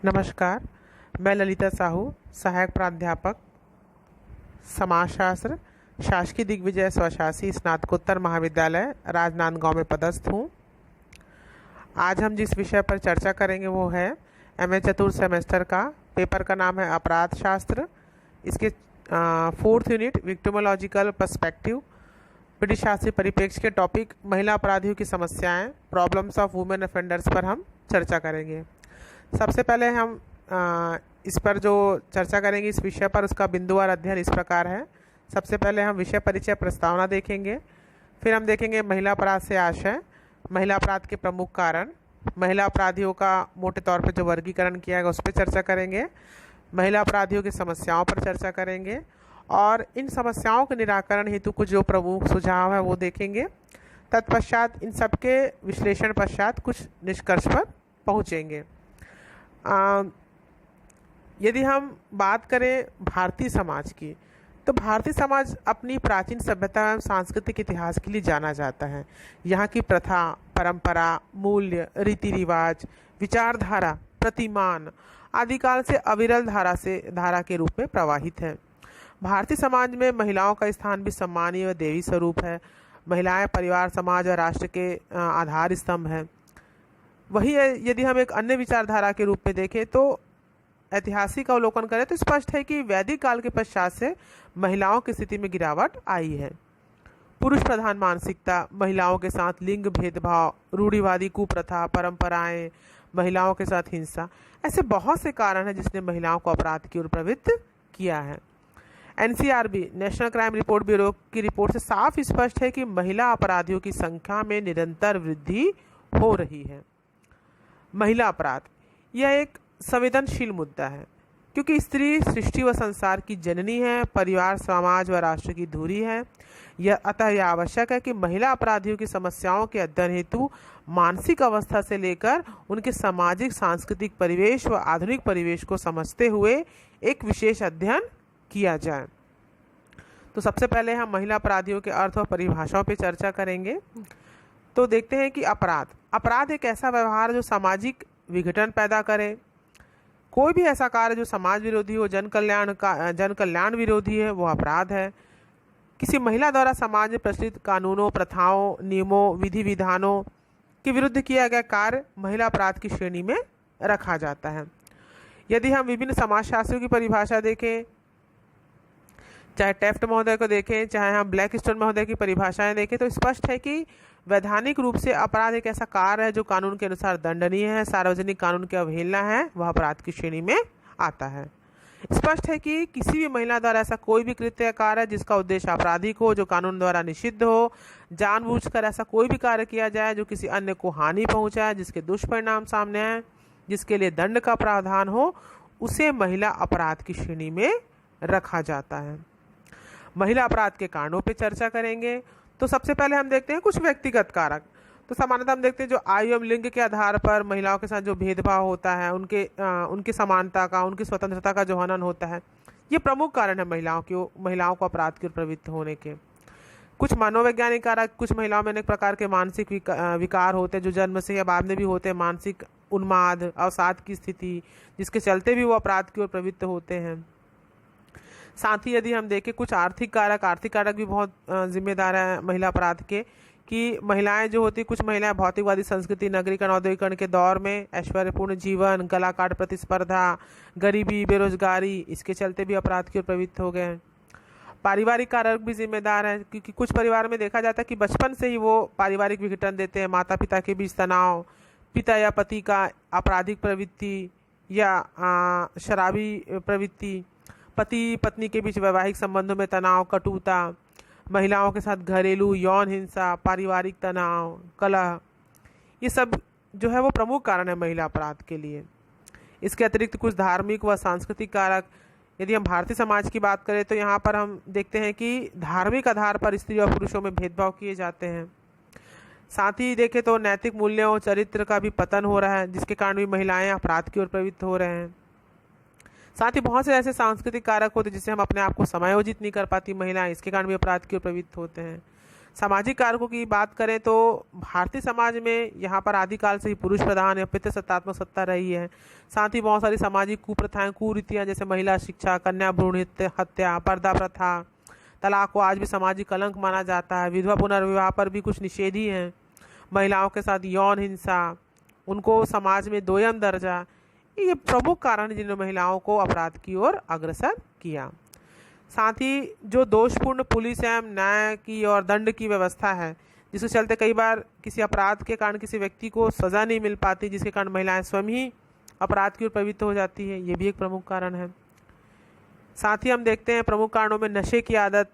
नमस्कार। मैं ललिता साहू, सहायक प्राध्यापक समाजशास्त्र, शासकीय दिग्विजय स्वशासी स्नातकोत्तर महाविद्यालय राजनांदगांव में पदस्थ हूँ। आज हम जिस विषय पर चर्चा करेंगे वो है एमए चतुर्थ सेमेस्टर का पेपर का नाम है अपराध शास्त्र। इसके फोर्थ यूनिट विक्टिमोलॉजिकल पर्सपेक्टिव ब्रिटिश शास्त्रीय परिप्रेक्ष्य के टॉपिक महिला अपराधियों की समस्याएं प्रॉब्लम्स ऑफ वुमेन ऑफेंडर्स पर हम चर्चा करेंगे। सबसे पहले हम इस पर जो चर्चा करेंगे इस विषय पर उसका बिंदुवार अध्ययन इस प्रकार है। सबसे पहले हम विषय परिचय प्रस्तावना देखेंगे, फिर हम देखेंगे महिला अपराध से आशय, महिला अपराध के प्रमुख कारण, महिला अपराधियों का मोटे तौर पर जो वर्गीकरण किया गया उस पर चर्चा करेंगे, महिला अपराधियों की समस्याओं पर चर्चा करेंगे और इन समस्याओं के निराकरण हेतु कुछ जो प्रमुख सुझाव है वो देखेंगे। तत्पश्चात इन सबके विश्लेषण पश्चात कुछ निष्कर्ष पर पहुँचेंगे। यदि हम बात करें भारतीय समाज की, तो भारतीय समाज अपनी प्राचीन सभ्यता एवं सांस्कृतिक इतिहास के लिए जाना जाता है। यहाँ की प्रथा, परंपरा, मूल्य, रीति रिवाज, विचारधारा, प्रतिमान आदिकाल से अविरल धारा के रूप में प्रवाहित है। भारतीय समाज में महिलाओं का स्थान भी सम्मानीय व देवी स्वरूप है। महिलाएं परिवार, समाज और राष्ट्र के आधार स्तंभ हैं। वही यदि हम एक अन्य विचारधारा के रूप में देखें तो ऐतिहासिक अवलोकन करें तो स्पष्ट है कि वैदिक काल के पश्चात से महिलाओं की स्थिति में गिरावट आई है। पुरुष प्रधान मानसिकता, महिलाओं के साथ लिंग भेदभाव, रूढ़िवादी कुप्रथा, परंपराएं, महिलाओं के साथ हिंसा, ऐसे बहुत से कारण हैं जिसने महिलाओं को अपराध की ओर प्रवृत्त किया है। NCRB national crime report bureau की रिपोर्ट से साफ स्पष्ट है कि महिला अपराधियों की संख्या में निरंतर वृद्धि हो रही है। महिला अपराध यह एक संवेदनशील मुद्दा है क्योंकि स्त्री सृष्टि व संसार की जननी है, परिवार, समाज व राष्ट्र की धुरी है। अतः यह आवश्यक है कि महिला अपराधियों की समस्याओं के अध्ययन हेतु मानसिक अवस्था से लेकर उनके सामाजिक सांस्कृतिक परिवेश व आधुनिक परिवेश को समझते हुए एक विशेष अध्ययन किया जाए। तो सबसे पहले हम महिला अपराधियों के अर्थ व परिभाषाओं पर चर्चा करेंगे। तो देखते हैं कि अपराध एक ऐसा व्यवहार जो सामाजिक विघटन पैदा करे। कोई भी ऐसा कार्य जो समाज विरोधी हो, जन कल्याण विरोधी है, वो अपराध है। किसी महिला द्वारा समाज में प्रचलित कानूनों, प्रथाओं, नियमों, विधि विधानों के विरुद्ध किया गया कार्य महिला अपराध की श्रेणी में रखा जाता है। यदि हम विभिन्न समाजशास्त्रियों की परिभाषा देखें, चाहे टेफ्ट महोदय को देखें, चाहे हम ब्लैकस्टोन महोदय की परिभाषाएं देखें, तो स्पष्ट है कि वैधानिक रूप से अपराध एक ऐसा कार्य है जो कानून के अनुसार दंडनीय है, सार्वजनिक कानून की अवहेलना है, वह अपराध की श्रेणी में आता है। स्पष्ट है कि किसी भी महिला द्वारा ऐसा कोई भी कृत्य कार्य है जिसका उद्देश्य आपराधिक हो, जो कानून द्वारा निषिद्ध हो, जानबूझकर ऐसा कोई भी कार्य किया जाए जो किसी अन्य को हानि पहुंचाए, जिसके दुष्परिणाम सामने आए, जिसके लिए दंड का प्रावधान हो, उसे महिला अपराध की श्रेणी में रखा जाता है। महिला अपराध के कारणों पर चर्चा करेंगे। तो सबसे पहले हम देखते हैं कुछ व्यक्तिगत कारक। तो सामान्यतः हम देखते हैं जो आयु एवं लिंग के आधार पर महिलाओं के साथ जो भेदभाव होता है, उनकी समानता का, उनकी स्वतंत्रता का जो हनन होता है, ये प्रमुख कारण है महिलाओं को अपराध की ओर प्रवृत्त होने के। कुछ मनोवैज्ञानिक कारक, कुछ महिलाओं में अनेक प्रकार के मानसिक विकार होते हैं जो जन्म से या बाद में भी होते हैं। मानसिक उन्माद, अवसाद की स्थिति, जिसके चलते भी वो अपराध की ओर प्रवृत्त होते हैं। साथ ही यदि हम देखें कुछ आर्थिक कारक भी बहुत जिम्मेदार है महिला अपराध के, कि महिलाएं जो होती, कुछ महिलाएं भौतिकवादी संस्कृति, नगरीकरण, औद्योगिकरण के दौर में ऐश्वर्यपूर्ण जीवन, कलाकार प्रतिस्पर्धा, गरीबी, बेरोजगारी, इसके चलते भी अपराध की ओर प्रवृत्त हो गए हैं। पारिवारिक कारक भी जिम्मेदार हैं क्योंकि कुछ परिवार में देखा जाता है कि बचपन से ही वो पारिवारिक विघटन देते हैं, माता पिता के बीच तनाव, पिता या पति का आपराधिक प्रवृत्ति या शराबी प्रवृत्ति, पति पत्नी के बीच वैवाहिक संबंधों में तनाव, कटुता, महिलाओं के साथ घरेलू यौन हिंसा, पारिवारिक तनाव, कलह, ये सब जो है वो प्रमुख कारण है महिला अपराध के लिए। इसके अतिरिक्त कुछ धार्मिक व सांस्कृतिक कारक, यदि हम भारतीय समाज की बात करें तो यहाँ पर हम देखते हैं कि धार्मिक आधार पर स्त्री और पुरुषों में भेदभाव किए जाते हैं। साथ ही देखें तो नैतिक मूल्यों और चरित्र का भी पतन हो रहा है, जिसके कारण भी महिलाएं अपराध की ओर प्रवृत्त हो रहे हैं। साथ ही बहुत से ऐसे सांस्कृतिक कारक होते हैं जिससे हम अपने आप को समायोजित नहीं कर पाती महिलाएं, इसके कारण भी अपराध की ओर प्रवृत्त होते हैं। सामाजिक कारकों की बात करें तो भारतीय समाज में यहाँ पर आदिकाल से ही पुरुष प्रधान या पितृसत्तात्मक सत्ता रही है। साथ ही बहुत सारी सामाजिक कुप्रथाएं, कुरीतियां, जैसे महिला शिक्षा, कन्या भ्रूण हत्या, पर्दा प्रथा, तलाक को आज भी सामाजिक कलंक माना जाता है। विधवा पुनर्विवाह पर भी कुछ निषेध ही हैं। महिलाओं के साथ यौन हिंसा, उनको समाज में दोयम दर्जा, ये प्रमुख कारण हैं जिन्होंने महिलाओं को अपराध की ओर अग्रसर किया। साथ ही जो दोषपूर्ण पुलिस एवं न्याय की और दंड की व्यवस्था है, जिसके चलते कई बार किसी अपराध के कारण किसी व्यक्ति को सज़ा नहीं मिल पाती, जिसके कारण महिलाएं स्वयं ही अपराध की ओर प्रवृत्त हो जाती है, ये भी एक प्रमुख कारण है। साथ ही हम देखते हैं प्रमुख कारणों में नशे की आदत,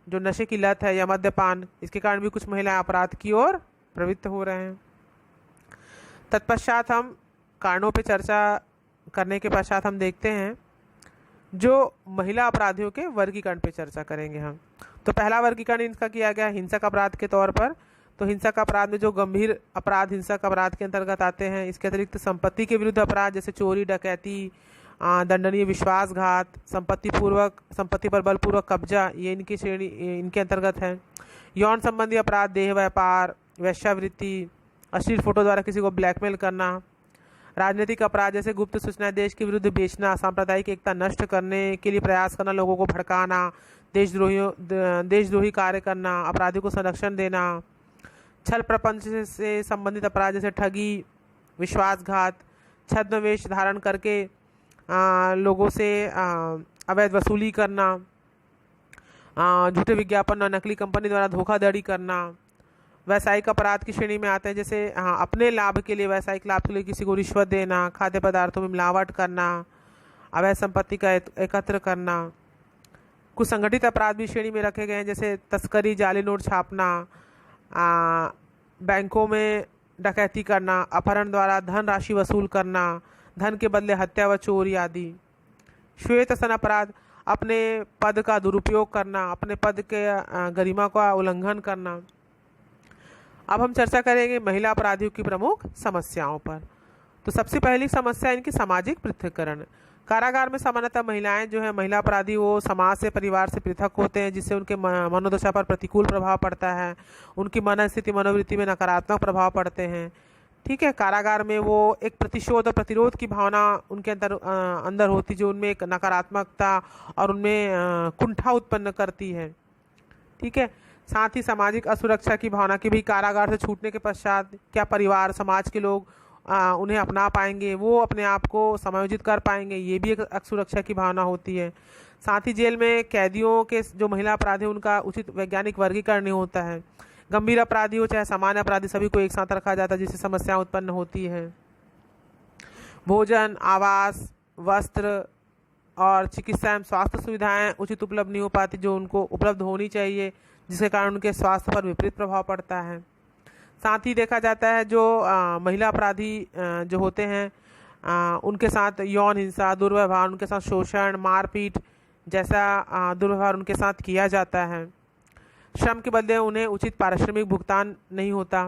जो नशे की लत है, या मद्यपान, इसके कारण भी कुछ महिलाएं अपराध की ओर प्रवृत्त हो रहे हैं। तत्पश्चात हम कारणों पर चर्चा करने के पश्चात हम देखते हैं जो महिला अपराधियों के वर्गीकरण पे चर्चा करेंगे हम। तो पहला वर्गीकरण इनका किया गया हिंसक अपराध के तौर पर। तो हिंसक अपराध में जो गंभीर अपराध हिंसक अपराध के अंतर्गत आते हैं, इसके अतिरिक्त संपत्ति के विरुद्ध अपराध जैसे चोरी, डकैती, दंडनीय विश्वासघात, संपत्ति पर बलपूर्वक कब्जा, ये इनकी श्रेणी इनके अंतर्गत है। यौन संबंधी अपराध, देह व्यापार, वेश्यावृत्ति, अश्लील फोटो द्वारा किसी को ब्लैकमेल करना। राजनीतिक अपराध जैसे गुप्त सूचना देश के विरुद्ध बेचना, सांप्रदायिक एकता नष्ट करने के लिए प्रयास करना, लोगों को भड़काना, देशद्रोही कार्य करना, अपराधियों को संरक्षण देना। छल प्रपंच से संबंधित अपराध जैसे ठगी, विश्वासघात, छद्म वेश धारण करके लोगों से अवैध वसूली करना, झूठे विज्ञापन और नकली कंपनी द्वारा धोखाधड़ी करना। वैसायिक अपराध की श्रेणी में आते हैं जैसे अपने लाभ के लिए, वैसायिक लाभ के लिए किसी को रिश्वत देना, खाद्य पदार्थों में मिलावट करना, अवैध संपत्ति का एकत्र करना। कुछ संगठित अपराध भी श्रेणी में रखे गए हैं जैसे तस्करी, जाली नोट छापना, बैंकों में डकैती करना, अपहरण द्वारा धन राशि वसूल करना, धन के बदले हत्या व चोरी आदि। श्वेत सन अपराध, अपने पद का दुरुपयोग करना, अपने पद के गरिमा का उल्लंघन करना। अब हम चर्चा करेंगे महिला अपराधियों की प्रमुख समस्याओं पर। तो सबसे पहली समस्या इनकी सामाजिक पृथक्करण। कारागार में सामान्यतः महिलाएं जो है, महिला अपराधी, वो समाज से, परिवार से पृथक होते हैं, जिससे उनके मनोदशा पर प्रतिकूल प्रभाव पड़ता है। उनकी मनस्थिति, मनोवृत्ति में नकारात्मक प्रभाव पड़ते हैं। ठीक है, कारागार में वो एक प्रतिशोध और प्रतिरोध की भावना उनके अंदर होती, जो उनमें एक नकारात्मकता और उनमें कुंठा उत्पन्न करती है। ठीक है, साथ ही सामाजिक असुरक्षा की भावना की भी, कारागार से छूटने के पश्चात क्या परिवार, समाज के लोग उन्हें अपना पाएंगे, वो अपने आप को समायोजित कर पाएंगे, ये भी एक असुरक्षा की भावना होती है। साथ ही जेल में कैदियों के जो महिला अपराधी, उनका उचित वैज्ञानिक वर्गीकरण नहीं होता है। गंभीर अपराधी हो चाहे सामान्य अपराधी, सभी को एक साथ रखा जाता है, जिससे समस्याएं उत्पन्न होती है। भोजन, आवास, वस्त्र और चिकित्सा एवं स्वास्थ्य सुविधाएं उचित उपलब्ध नहीं हो पाती, जो उनको उपलब्ध होनी चाहिए, जिसके कारण उनके स्वास्थ्य पर विपरीत प्रभाव पड़ता है। साथ ही देखा जाता है जो महिला अपराधी जो होते हैं, उनके साथ यौन हिंसा, दुर्व्यवहार, उनके साथ शोषण, मारपीट जैसा दुर्व्यवहार उनके साथ किया जाता है। श्रम के बदले उन्हें उचित पारिश्रमिक भुगतान नहीं होता।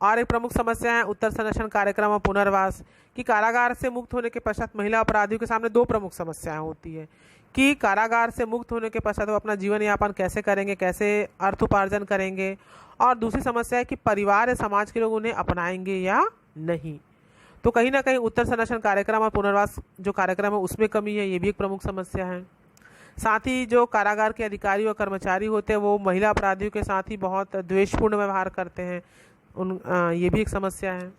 और एक प्रमुख समस्या है उत्तर संरक्षण कार्यक्रम और पुनर्वास कि कारागार से मुक्त होने के पश्चात महिला अपराधियों के सामने दो प्रमुख समस्याएं होती है कि कारागार से मुक्त होने के पश्चात वो अपना जीवन यापन कैसे करेंगे, कैसे अर्थ उपार्जन करेंगे, और दूसरी समस्या है कि परिवार या समाज के लोग उन्हें अपनाएंगे या नहीं। तो कहीं ना कहीं उत्तर संरक्षण कार्यक्रम और पुनर्वास जो कार्यक्रम है उसमें कमी है, ये भी एक प्रमुख समस्या है। साथ ही जो कारागार के अधिकारी और कर्मचारी होते हैं वो महिला अपराधियों के साथ ही बहुत द्वेषपूर्ण व्यवहार करते हैं, ये भी एक समस्या है।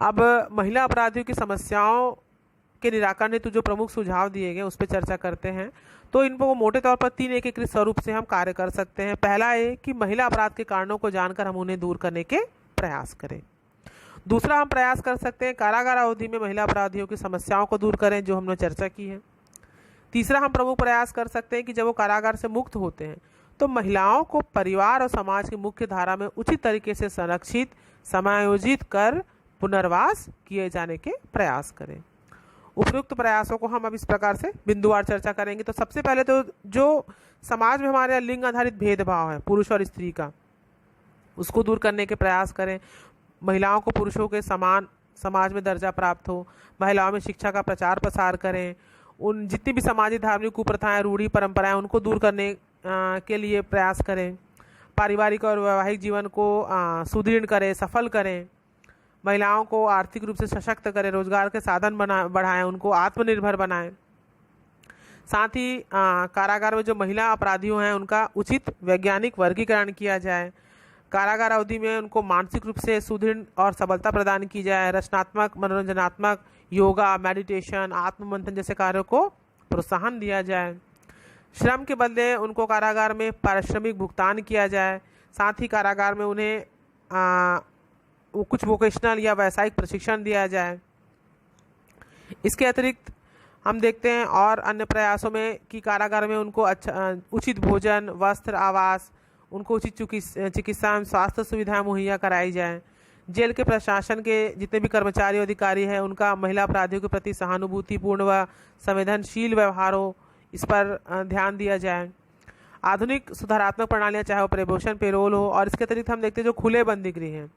अब महिला अपराधियों की समस्याओं के निराकरण हेतु जो प्रमुख सुझाव दिए गए उस पर चर्चा करते हैं। तो इन पर मोटे तौर पर 3 एकीकृत स्वरूप से हम कार्य कर सकते हैं। पहला है कि महिला अपराध के कारणों को जानकर हम उन्हें दूर करने के प्रयास करें। दूसरा, हम प्रयास कर सकते हैं कारागार अवधि में महिला अपराधियों की समस्याओं को दूर करें, जो हमने चर्चा की है। तीसरा, हम प्रमुख प्रयास कर सकते हैं कि जब वो कारागार से मुक्त होते हैं तो महिलाओं को परिवार और समाज की मुख्य धारा में उचित तरीके से संरक्षित, समायोजित कर पुनर्वास किए जाने के प्रयास करें। उपयुक्त प्रयासों को हम अब इस प्रकार से बिंदुवार चर्चा करेंगे। तो सबसे पहले तो जो समाज में हमारे लिंग आधारित भेदभाव है पुरुष और स्त्री का, उसको दूर करने के प्रयास करें। महिलाओं को पुरुषों के समान समाज में दर्जा प्राप्त हो, महिलाओं में शिक्षा का प्रचार प्रसार करें, उन जितनी भी सामाजिक धार्मिक कुप्रथाएं, रूढ़ी परंपराएं, उनको दूर करने के लिए प्रयास करें। पारिवारिक और वैवाहिक जीवन को सुदृढ़ करें, सफल करें। महिलाओं को आर्थिक रूप से सशक्त करें, रोजगार के साधन बढ़ाएं, उनको आत्मनिर्भर बनाएं। साथ ही कारागार में जो महिला अपराधियों हैं उनका उचित वैज्ञानिक वर्गीकरण किया जाए। कारागार अवधि में उनको मानसिक रूप से सुदृढ़ और सबलता प्रदान की जाए। रचनात्मक, मनोरंजनात्मक, योगा, मेडिटेशन, आत्ममंथन जैसे कार्यों को प्रोत्साहन दिया जाए। श्रम के बदले उनको कारागार में पारिश्रमिक भुगतान किया जाए। साथ ही कारागार में उन्हें कुछ वोकेशनल या व्यावसायिक प्रशिक्षण दिया जाए। इसके अतिरिक्त हम देखते हैं और अन्य प्रयासों में कि कारागार में उनको अच्छा उचित भोजन, वस्त्र, आवास, उनको उचित चिकित्सा एवं स्वास्थ्य सुविधाएं मुहैया कराई जाए। जेल के प्रशासन के जितने भी कर्मचारी और अधिकारी हैं उनका महिला अपराधियों के प्रति सहानुभूतिपूर्ण व संवेदनशील व्यवहार हो, इस पर ध्यान दिया जाए। आधुनिक सुधारात्मक प्रणालियां, चाहे वो प्रोबेशन, पेरोल हो, और इसके अतिरिक्त हम देखते हैं जो खुले बंदी गृह हैं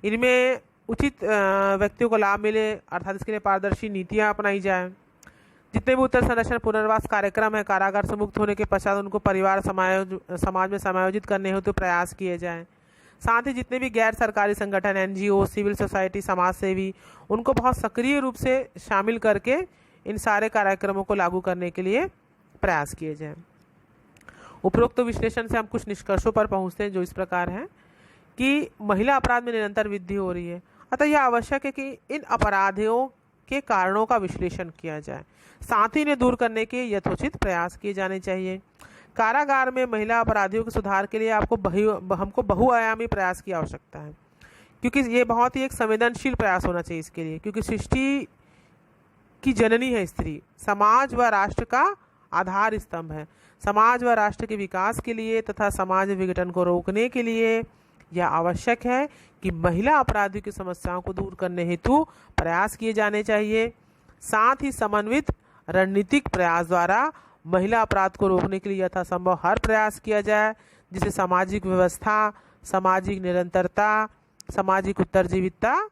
इनमें उचित व्यक्तियों को लाभ मिले, अर्थात इसके लिए पारदर्शी नीतियाँ अपनाई जाए। जितने भी उत्तर संरक्षण पुनर्वास कार्यक्रम है, कारागार से मुक्त होने के पश्चात उनको परिवार समाज में समायोजित करने हेतु प्रयास किए जाएं। साथ ही जितने भी गैर सरकारी संगठन, NGO, सिविल सोसाइटी, समाज सेवी, उनको बहुत सक्रिय रूप से शामिल करके इन सारे कार्यक्रमों को लागू करने के लिए प्रयास किए जाएं। उपरोक्त विश्लेषण से हम कुछ निष्कर्षों पर पहुंचते हैं जो इस प्रकार हैं कि महिला अपराध में निरंतर वृद्धि हो रही है, अतः यह आवश्यक है कि इन अपराधियों के कारणों का विश्लेषण किया जाए, साथ ही इन्हें दूर करने के यथोचित प्रयास किए जाने चाहिए। कारागार में महिला अपराधियों के सुधार के लिए हमको बहुआयामी प्रयास की आवश्यकता है, क्योंकि ये बहुत ही एक संवेदनशील प्रयास होना चाहिए इसके लिए, क्योंकि सृष्टि की जननी है स्त्री, समाज व राष्ट्र का आधार स्तंभ है। समाज व राष्ट्र के विकास के लिए तथा समाज विघटन को रोकने के लिए यह आवश्यक है कि महिला अपराधियों की समस्याओं को दूर करने हेतु प्रयास किए जाने चाहिए। साथ ही समन्वित रणनीतिक प्रयास द्वारा महिला अपराध को रोकने के लिए यथासंभव हर प्रयास किया जाए, जिससे सामाजिक व्यवस्था, सामाजिक निरंतरता, सामाजिक उत्तरजीविता